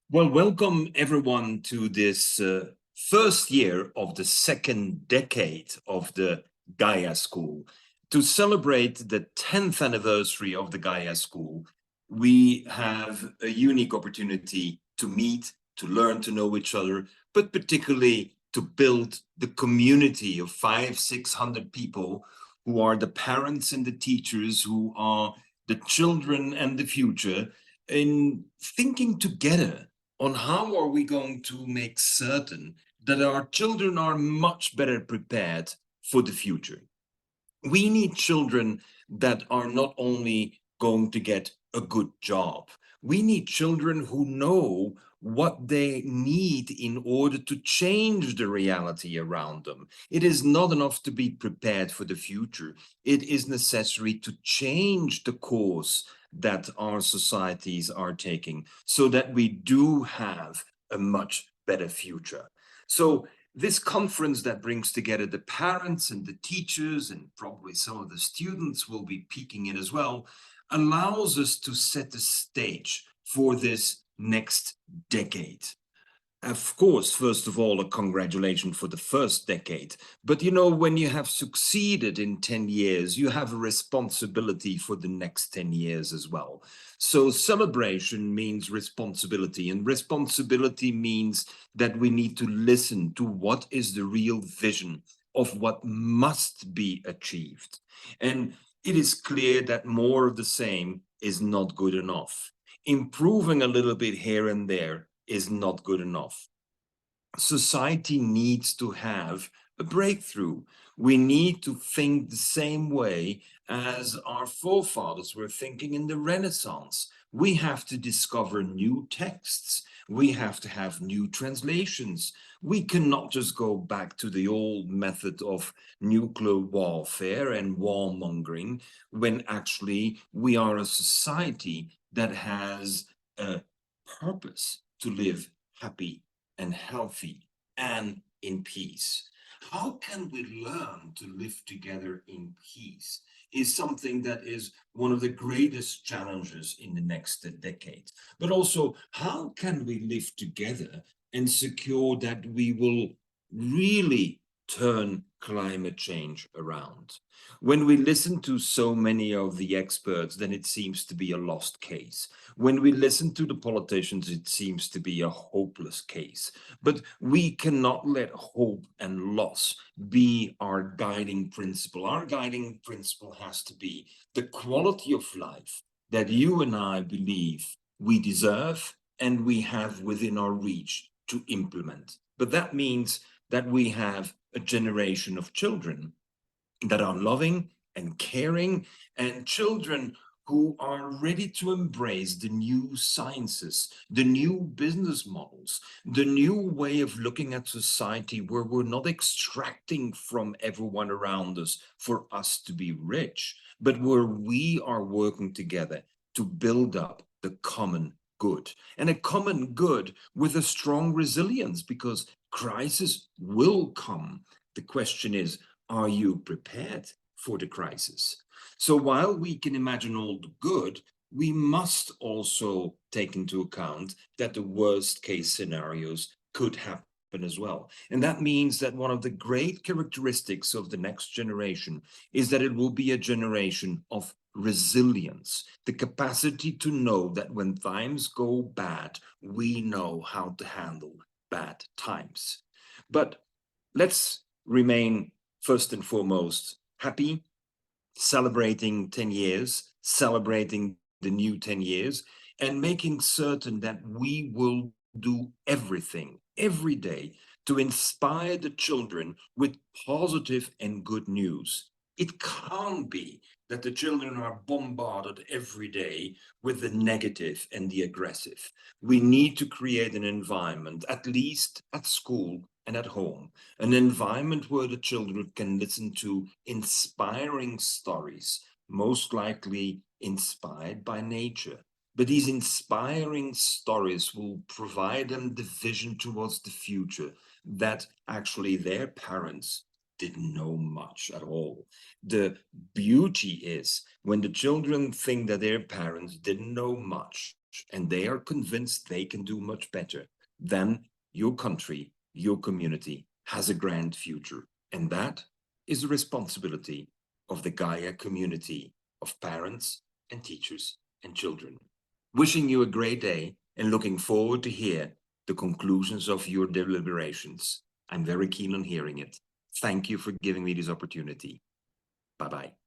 Well, welcome everyone to this first year of the second decade of the Gaia School. To celebrate the 10th anniversary of the Gaia School, we have a unique opportunity to meet, to learn to know each other, but particularly to build the community of 500-600 people who are the parents and the teachers, who are the children and the future, in thinking together on how are we going to make certain that our children are much better prepared for the future. We need children that are not only going to get a good job. We need children who know what they need in order to change the reality around them. It is not enough to be prepared for the future. It is necessary to change the course that our societies are taking so that we do have a much better future. So this conference that brings together the parents and the teachers, and probably some of the students will be peeking in as well, allows us to set the stage for this next decade. Of course, first of all, a congratulations for the first decade. But you know, when you have succeeded in 10 years, you have a responsibility for the next 10 years as well. So celebration means responsibility, and responsibility means that we need to listen to what is the real vision of what must be achieved. And it is clear that more of the same is not good enough. Improving a little bit here and there is not good enough. Society needs to have a breakthrough. We need to think the same way as our forefathers were thinking in the Renaissance. We have to discover new texts. We have to have new translations. We cannot just go back to the old method of nuclear warfare and warmongering when actually we are a society that has a purpose to live happy and healthy and in peace. How can we learn to live together in peace is something that is one of the greatest challenges in the next decade. But also, how can we live together and secure that we will really turn climate change around? When we listen to so many of the experts, then it seems to be a lost case. When we listen to the politicians, it seems to be a hopeless case. But we cannot let hope and loss be our guiding principle. Our guiding principle has to be the quality of life that you and I believe we deserve and we have within our reach to implement. But that means that we have a generation of children that are loving and caring, and children who are ready to embrace the new sciences, the new business models, the new way of looking at society, where we're not extracting from everyone around us for us to be rich, but where we are working together to build up the common good, and a common good with a strong resilience, because crisis will come. The question is, are you prepared for the crisis? So while we can imagine all the good, we must also take into account that the worst case scenarios could happen as well. And that means that one of the great characteristics of the next generation is that it will be a generation of resilience, the capacity to know that when times go bad, we know how to handle bad times. But let's remain first and foremost happy, celebrating 10 years, celebrating the new 10 years, and making certain that we will do everything every day to inspire the children with positive and good news. It can't be that the children are bombarded every day with the negative and the aggressive. We need to create an environment, at least at school and at home, an environment where the children can listen to inspiring stories, most likely inspired by nature. But these inspiring stories will provide them the vision towards the future that actually their parents didn't know much at all. The beauty is when the children think that their parents didn't know much, and they are convinced they can do much better, then your country, your community has a grand future. And that is the responsibility of the Gaia community of parents and teachers and children. Wishing you a great day and looking forward to hear the conclusions of your deliberations. I'm very keen on hearing it. Thank you for giving me this opportunity. Bye-bye.